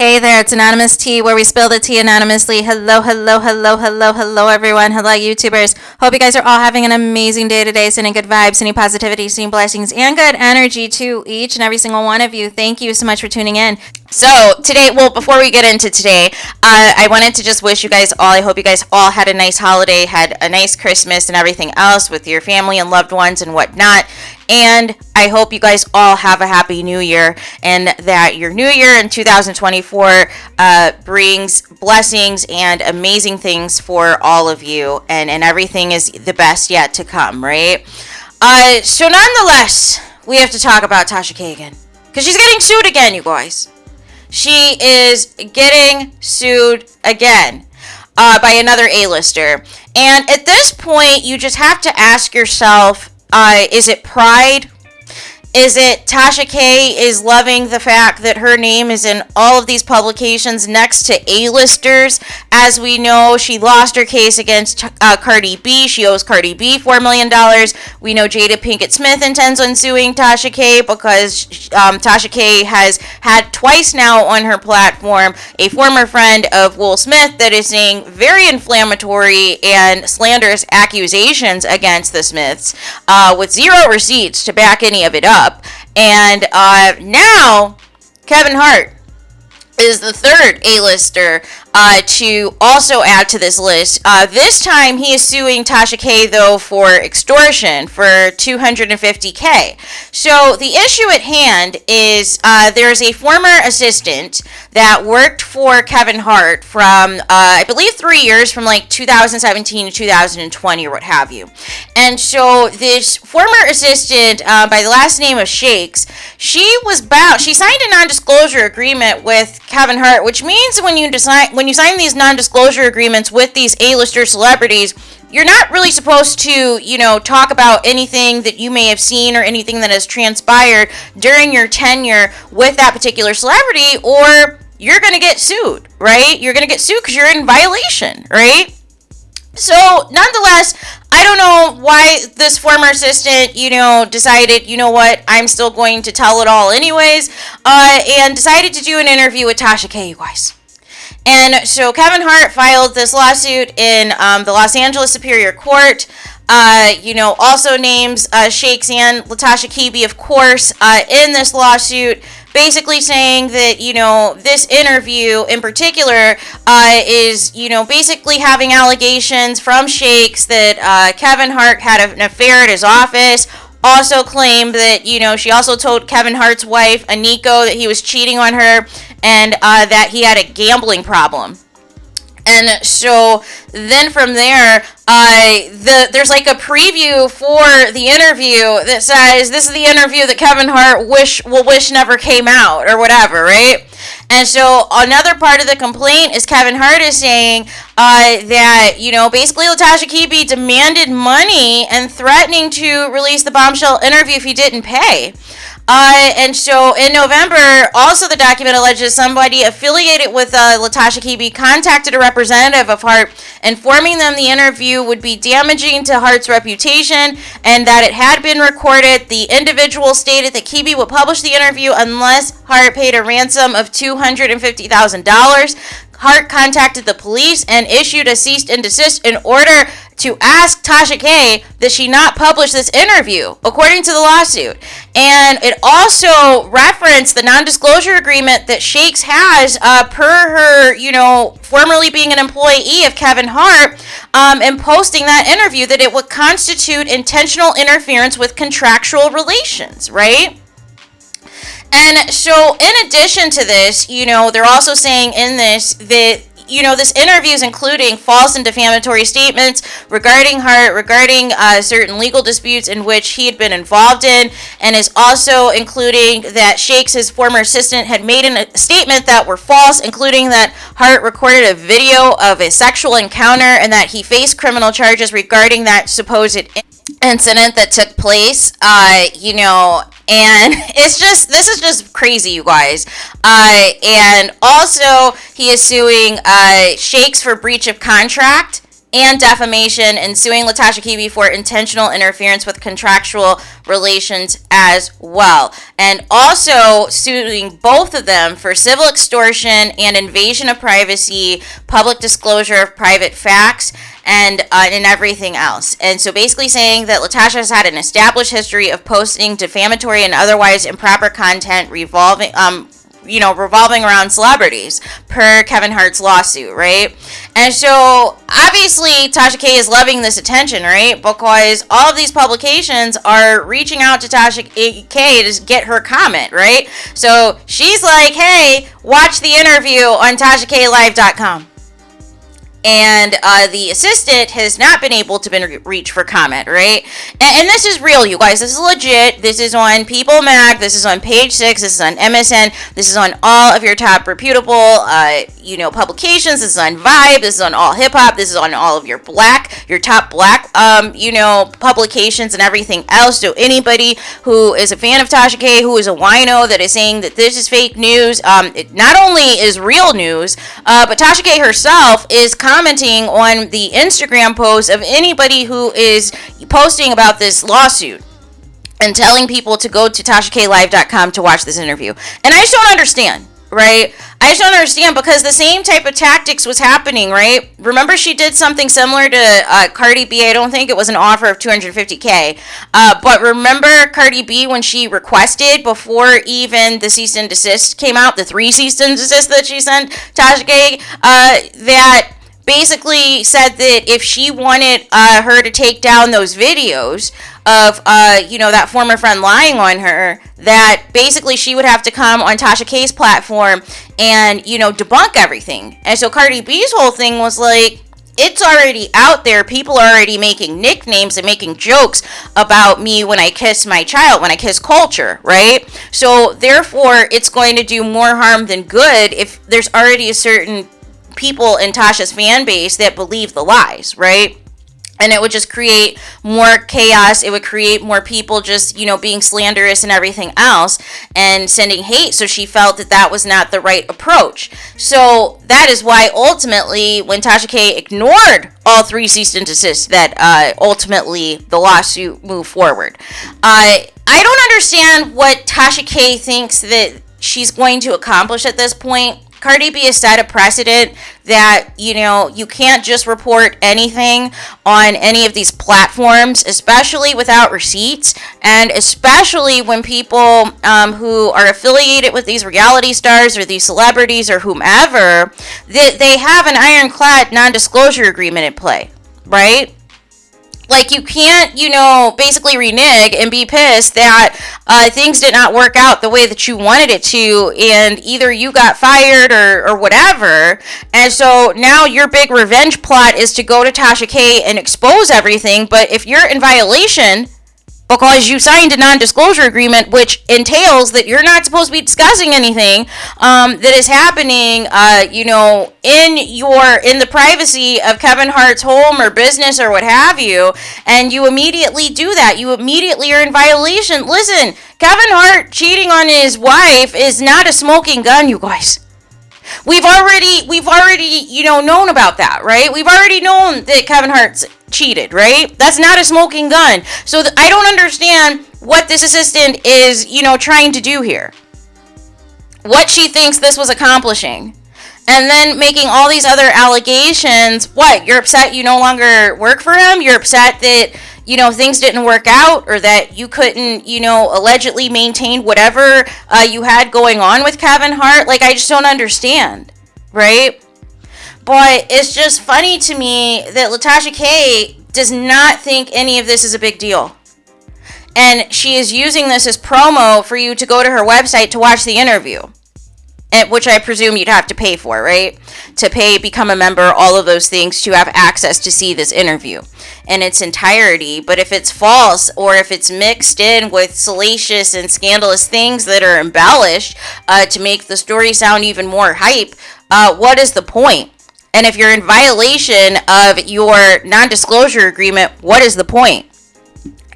Hey there, it's Anonymous Tea, where we spill the tea anonymously. Hello, hello, hello, hello, hello, everyone. Hello, YouTubers. Hope you guys are all having an amazing day today, sending good vibes, sending positivity, sending blessings, and good energy to each and every single one of you. Thank you so much for tuning in. So today, before we get into today, I wanted to just wish you guys all, I hope you guys all had a nice holiday, had a nice Christmas and everything else with your family and loved ones and whatnot. And I hope you guys all have a happy new year, and that your new year in 2024 brings blessings and amazing things for all of you, and everything is the best yet to come, right? So nonetheless, we have to talk about Tasha K again, because she's getting sued again, you guys. She is getting sued again by another A-lister. And at this point, you just have to ask yourself, is it pride? Is it Tasha K is loving the fact that her name is in all of these publications next to A-listers? As we know, she lost her case against Cardi B. She owes Cardi B $4 million. We know Jada Pinkett Smith intends on suing Tasha K because Tasha K has had twice now on her platform a former friend of Will Smith that is saying very inflammatory and slanderous accusations against the Smiths with zero receipts to back any of it up. And now Kevin Hart is the third A-lister to also add to this list. This time he is suing Tasha K, though, for extortion for $250K. So the issue at hand is there's a former assistant that worked for Kevin Hart from, I believe, 3 years, from like 2017 to 2020 or what have you. And so this former assistant by the last name of Shakes, she signed a non-disclosure agreement with Kevin Hart, which means when you sign these non-disclosure agreements with these A-lister celebrities, you're not really supposed to, talk about anything that you may have seen or anything that has transpired during your tenure with that particular celebrity, or you're going to get sued, right? You're going to get sued because you're in violation, right? So, nonetheless, I don't know why this former assistant, decided, what, I'm still going to tell it all anyways, and decided to do an interview with Tasha K, you guys. And so Kevin Hart filed this lawsuit in the Los Angeles Superior Court. Also names Shakes and Tasha K, of course, in this lawsuit, basically saying that, this interview in particular is, basically having allegations from Shakes that Kevin Hart had an affair at his office. Also claimed that, she also told Kevin Hart's wife, Aniko, that he was cheating on her and that he had a gambling problem. And so then from there, there's like a preview for the interview that says this is the interview that Kevin Hart will wish never came out or whatever, right? And so another part of the complaint is Kevin Hart is saying that, basically Tasha K demanded money and threatening to release the bombshell interview if he didn't pay. And so in November, also the document alleges somebody affiliated with Tasha K contacted a representative of Hart, informing them the interview would be damaging to Hart's reputation and that it had been recorded. The individual stated that K would publish the interview unless Hart paid a ransom of $250,000. Hart contacted the police and issued a cease and desist in order to ask Tasha K that she not publish this interview, according to the lawsuit. And it also referenced the non-disclosure agreement that Shakes has per her, formerly being an employee of Kevin Hart, and posting that interview, that it would constitute intentional interference with contractual relations, right? And so in addition to this, they're also saying in this that, this interview is including false and defamatory statements regarding Hart, regarding certain legal disputes in which he had been involved in, and is also including that Shakes, his former assistant, had made a statement that were false, including that Hart recorded a video of a sexual encounter and that he faced criminal charges regarding that supposed incident that took place, and this is just crazy, you guys. And also he is suing Shakes for breach of contract and defamation, and suing Tasha K for intentional interference with contractual relations as well. And also suing both of them for civil extortion and invasion of privacy, public disclosure of private facts, and everything else. And so basically saying that Tasha has had an established history of posting defamatory and otherwise improper content revolving around celebrities per Kevin Hart's lawsuit, right? And so obviously Tasha K is loving this attention, right? Because all of these publications are reaching out to Tasha K to get her comment, right? So she's like, hey, watch the interview on TashaKLive.com. And the assistant has not been able to reach for comment, right? And this is real, you guys. This is legit. This is on People Mag. This is on Page 6. This is on MSN. This is on all of your top reputable, publications. This is on Vibe. This is on All Hip Hop. This is on all of your top black, publications and everything else. So anybody who is a fan of Tasha K, who is a wino that is saying that this is fake news, it not only is real news, but Tasha K herself is commenting on the Instagram post of anybody who is posting about this lawsuit and telling people to go to TashaKLive.com to watch this interview. And I just don't understand, right? I just don't understand, because the same type of tactics was happening, right? Remember, she did something similar to Cardi B. I don't think it was an offer of $250K. But remember Cardi B, when she requested, before even the cease and desist came out, the 3 cease and desist that she sent Tasha K, that basically said that if she wanted her to take down those videos of, that former friend lying on her, that basically she would have to come on Tasha K's platform and, debunk everything. And so Cardi B's whole thing was like, it's already out there. People are already making nicknames and making jokes about me when I kiss my child, when I kiss culture, right? So therefore, it's going to do more harm than good if there's already a certain people in Tasha's fan base that believe the lies, right? And it would just create more chaos. It would create more people just, being slanderous and everything else and sending hate. So she felt that that was not the right approach. So that is why ultimately, when Tasha K ignored all 3 cease and desist, that ultimately the lawsuit moved forward. I don't understand what Tasha K thinks that she's going to accomplish at this point. Cardi B has set a precedent that, you can't just report anything on any of these platforms, especially without receipts, and especially when people who are affiliated with these reality stars or these celebrities or whomever, they have an ironclad non-disclosure agreement in play, right? Like, you can't, basically renege and be pissed that things did not work out the way that you wanted it to, and either you got fired or whatever. And so now your big revenge plot is to go to Tasha K and expose everything. But if you're in violation because you signed a non-disclosure agreement, which entails that you're not supposed to be discussing anything that is happening, in the privacy of Kevin Hart's home or business or what have you, and you immediately do that, you immediately are in violation. Listen, Kevin Hart cheating on his wife is not a smoking gun, you guys. We've already, known about that, right? We've already known that Kevin Hart's cheated, right? That's not a smoking gun. So I don't understand what this assistant is, trying to do here. What she thinks this was accomplishing. And then making all these other allegations. What? You're upset you no longer work for him? You're upset that, things didn't work out, or that you couldn't, allegedly maintain whatever you had going on with Kevin Hart? Like, I just don't understand, right? But it's just funny to me that Tasha K does not think any of this is a big deal. And she is using this as promo for you to go to her website to watch the interview. Which I presume you'd have to pay for, right? To pay, become a member, all of those things to have access to see this interview in its entirety. But if it's false, or if it's mixed in with salacious and scandalous things that are embellished to make the story sound even more hype, what is the point? And if you're in violation of your non-disclosure agreement, what is the point?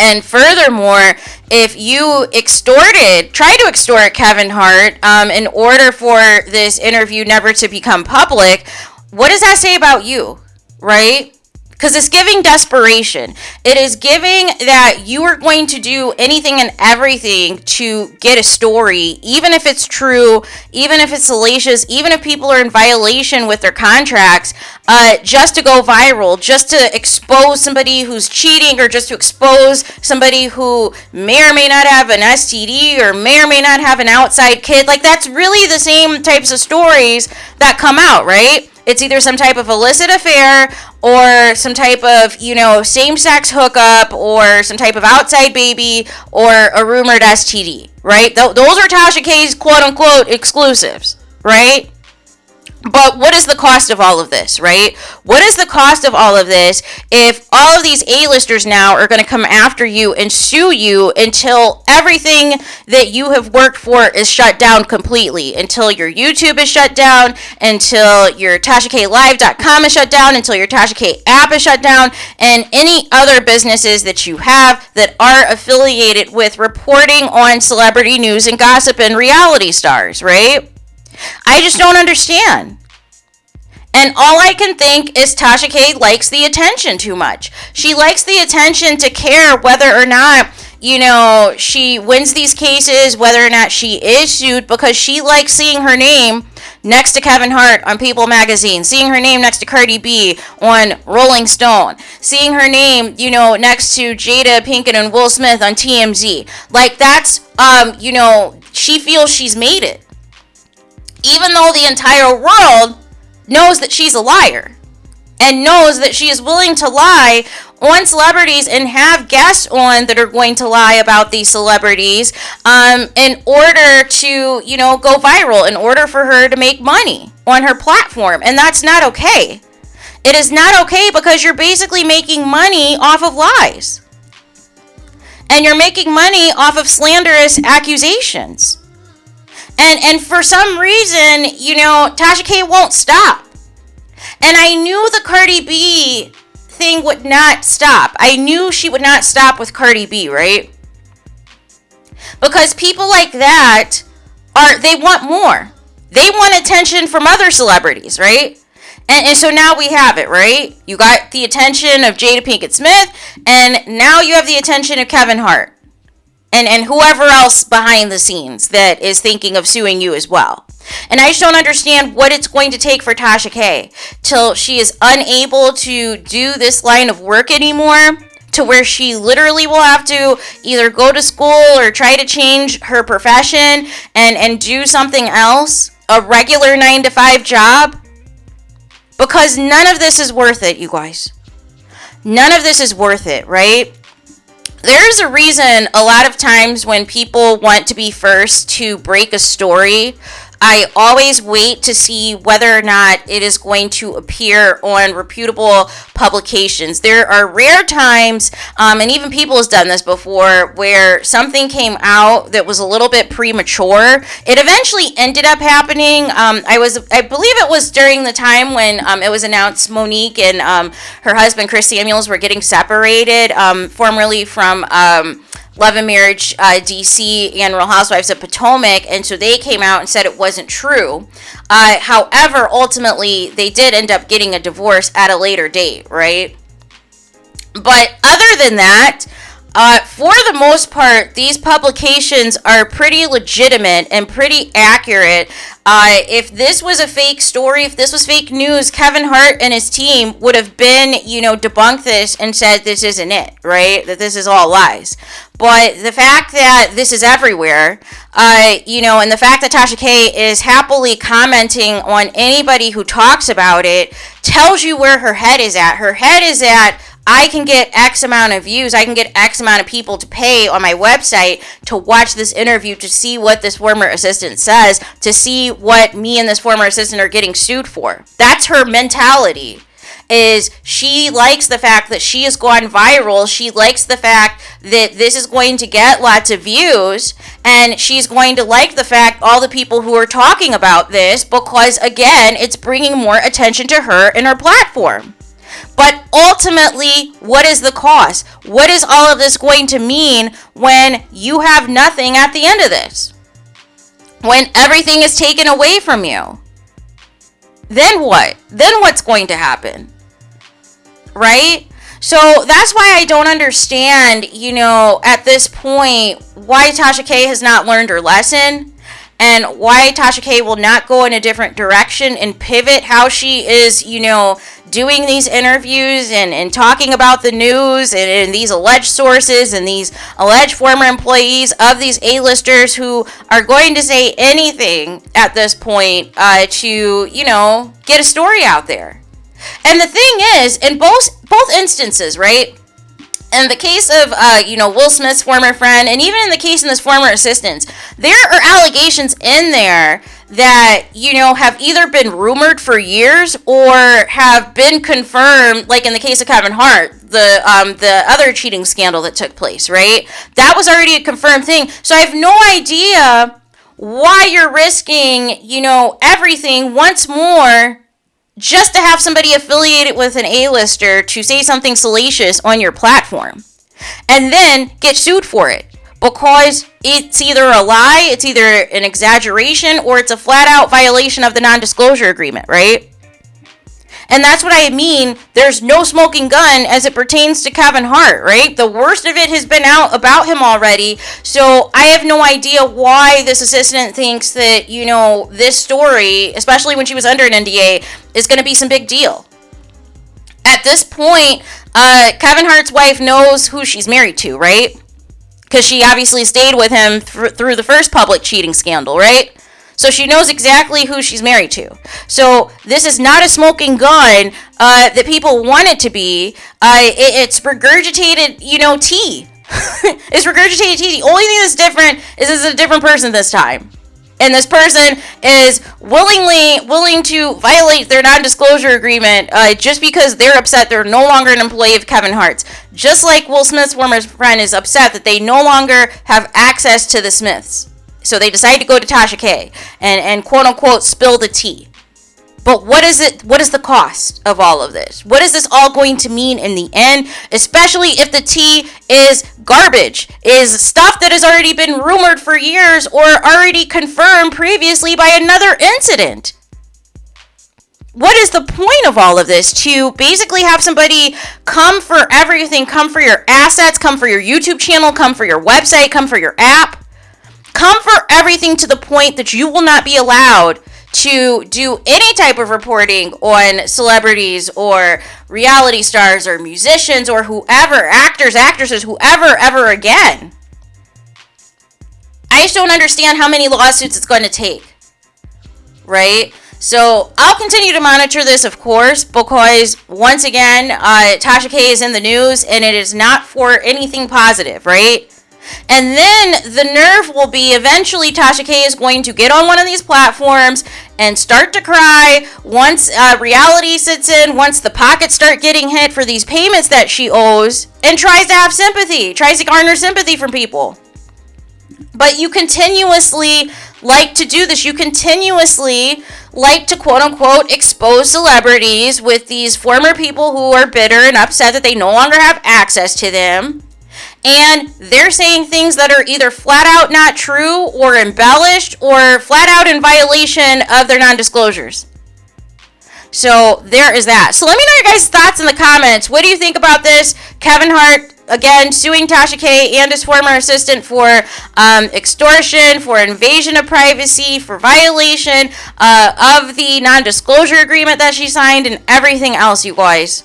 And furthermore, if you try to extort Kevin Hart in order for this interview never to become public, what does that say about you, right? Because it's giving desperation. It is giving that you are going to do anything and everything to get a story, even if it's true, even if it's salacious, even if people are in violation with their contracts, just to go viral, just to expose somebody who's cheating, or just to expose somebody who may or may not have an STD, or may not have an outside kid. Like, that's really the same types of stories that come out, right? It's either some type of illicit affair, or some type of, same-sex hookup, or some type of outside baby, or a rumored STD, right? Those are Tasha K's quote-unquote exclusives, right? But what is the cost of all of this, right? What is the cost of all of this if all of these A-listers now are going to come after you and sue you until everything that you have worked for is shut down completely, until your YouTube is shut down, until your TashaKLive.com is shut down, until your Tasha K app is shut down, and any other businesses that you have that are affiliated with reporting on celebrity news and gossip and reality stars, right? I just don't understand. And all I can think is Tasha K likes the attention too much. She likes the attention to care whether or not, she wins these cases, whether or not she is sued, because she likes seeing her name next to Kevin Hart on People magazine, seeing her name next to Cardi B on Rolling Stone, seeing her name, next to Jada Pinkett and Will Smith on TMZ. Like, that's, she feels she's made it. Even though the entire world knows that she's a liar and knows that she is willing to lie on celebrities and have guests on that are going to lie about these celebrities in order to, go viral, in order for her to make money on her platform. And that's not okay. It is not okay, because you're basically making money off of lies. And you're making money off of slanderous accusations. And for some reason, Tasha K won't stop. And I knew the Cardi B thing would not stop. I knew she would not stop with Cardi B, right? Because people like that they want more. They want attention from other celebrities, right? And so now we have it, right? You got the attention of Jada Pinkett Smith, and now you have the attention of Kevin Hart. And whoever else behind the scenes that is thinking of suing you as well. And I just don't understand what it's going to take for Tasha K till she is unable to do this line of work anymore, to where she literally will have to either go to school or try to change her profession and do something else, a regular 9-to-5 job, because none of this is worth it, you guys. None of this is worth it, right? There's a reason a lot of times when people want to be first to break a story, I always wait to see whether or not it is going to appear on reputable publications. There are rare times, and even people has done this before, where something came out that was a little bit premature. It eventually ended up happening. I believe it was during the time when it was announced Monique and her husband Chris Samuels were getting separated, formerly from Love and Marriage DC and Real Housewives of Potomac, and so they came out and said it wasn't true. However, ultimately, they did end up getting a divorce at a later date, right? But other than that, for the most part, these publications are pretty legitimate and pretty accurate. If this was a fake story, if this was fake news, Kevin Hart and his team would have been, debunked this and said this isn't it, right? That this is all lies. But the fact that this is everywhere, and the fact that Tasha K is happily commenting on anybody who talks about it tells you where her head is at. Her head is at, I can get X amount of views, I can get X amount of people to pay on my website to watch this interview, to see what this former assistant says, to see what me and this former assistant are getting sued for. That's her mentality. Is she likes the fact that she has gone viral. She likes the fact that this is going to get lots of views, and she's going to like the fact all the people who are talking about this, because again, it's bringing more attention to her and her platform. But ultimately, what is the cost? What is all of this going to mean when you have nothing at the end of this? When everything is taken away from you? Then what? Then what's going to happen? right? So that's why I don't understand, at this point, why Tasha K has not learned her lesson, and why Tasha K will not go in a different direction and pivot how she is, doing these interviews and talking about the news and these alleged sources and these alleged former employees of these A-listers who are going to say anything at this point to, get a story out there. And the thing is, in both instances, right? In the case of, Will Smith's former friend, and even in the case of this former assistant, there are allegations in there that, have either been rumored for years or have been confirmed, like in the case of Kevin Hart, the other cheating scandal that took place, right? That was already a confirmed thing. So I have no idea why you're risking, everything once more just to have somebody affiliated with an A-lister to say something salacious on your platform and then get sued for it, because it's either a lie, it's either an exaggeration, or it's a flat-out violation of the non-disclosure agreement, right? And that's what I mean. There's no smoking gun as it pertains to Kevin Hart, right? The worst of it has been out about him already. So I have no idea why this assistant thinks that, this story, especially when she was under an NDA, is going to be some big deal. At this point, Kevin Hart's wife knows who she's married to, right? Because she obviously stayed with him through the first public cheating scandal, right? So she knows exactly who she's married to. So this is not a smoking gun that people want it to be. It's regurgitated, tea. It's regurgitated tea. The only thing that's different is it's a different person this time. And this person is willing to violate their non-disclosure agreement just because they're upset they're no longer an employee of Kevin Hart's. Just like Will Smith's former friend is upset that they no longer have access to the Smiths. So they decide to go to Tasha K and quote unquote spill the tea. But what is it? What is the cost of all of this? What is this all going to mean in the end? Especially if the tea is garbage, is stuff that has already been rumored for years or already confirmed previously by another incident. What is the point of all of this? To basically have somebody come for everything, come for your assets, come for your YouTube channel, come for your website, come for your app. Come for everything to the point that you will not be allowed to do any type of reporting on celebrities or reality stars or musicians or whoever, actors, actresses, whoever, ever again. I just don't understand how many lawsuits it's going to take, right? So I'll continue to monitor this, of course, because once again, Tasha K is in the news and it is not for anything positive, right? And then the nerve will be eventually Tasha K is going to get on one of these platforms and start to cry once reality sits in, once the pockets start getting hit for these payments that she owes, and tries to have sympathy, tries to garner sympathy from people. But you continuously like to do this. You continuously like to quote unquote expose celebrities with these former people who are bitter and upset that they no longer have access to them. And they're saying things that are either flat out not true or embellished or flat out in violation of their non-disclosures. So there is that. So let me know your guys' thoughts in the comments. What do you think about this? Kevin Hart, again, suing Tasha K and his former assistant for extortion, for invasion of privacy, for violation of the non-disclosure agreement that she signed, and everything else, you guys.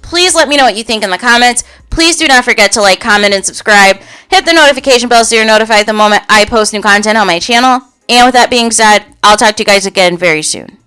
Please let me know what you think in the comments. Please do not forget to like, comment, and subscribe. Hit the notification bell so you're notified the moment I post new content on my channel. And with that being said, I'll talk to you guys again very soon.